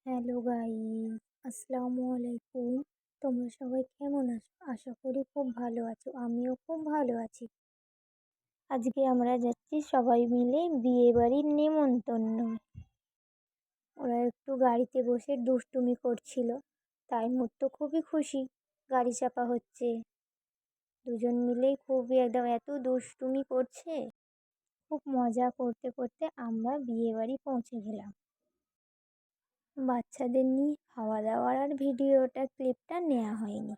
Hello guys, আসসালামু আলাইকুম। তোমরা সবাই কেমন আছো? আশা করি খুব ভালো আছো। আমিও খুব ভালো আছি। আজকে আমরা যাচ্ছি সবাই মিলে বিয়েবাড়ির নেমন্তন্নয়। ওরা একটু গাড়িতে বসে দুষ্টুমি করছিল, তাই মোর তো খুবই খুশি। গাড়ি চাপা হচ্ছে, দুজন মিলেই খুবই একদম এত দুষ্টুমি করছে। খুব মজা করতে করতে আমরা বিয়েবাড়ি পৌঁছে গেলাম। বাচ্চাদের নিয়ে খাওয়া দাওয়ার আর ক্লিপটা নেওয়া হয়নি।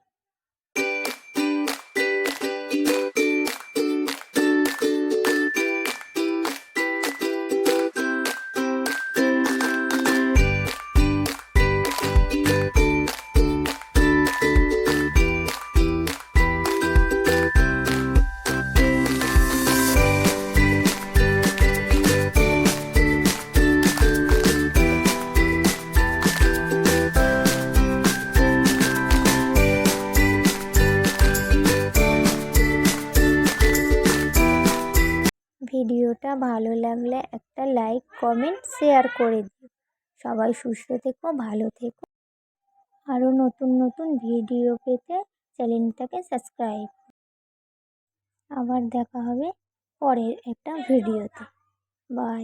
ভিডিওটা ভালো লাগলে একটা লাইক, কমেন্ট, শেয়ার করে দিও। সবাই সুস্থ থেকো, ভালো থেকো। আরও নতুন নতুন ভিডিও পেতে চ্যানেলটাকে সাবস্ক্রাইব। আবার দেখা হবে পরের একটা ভিডিওতে। বাই।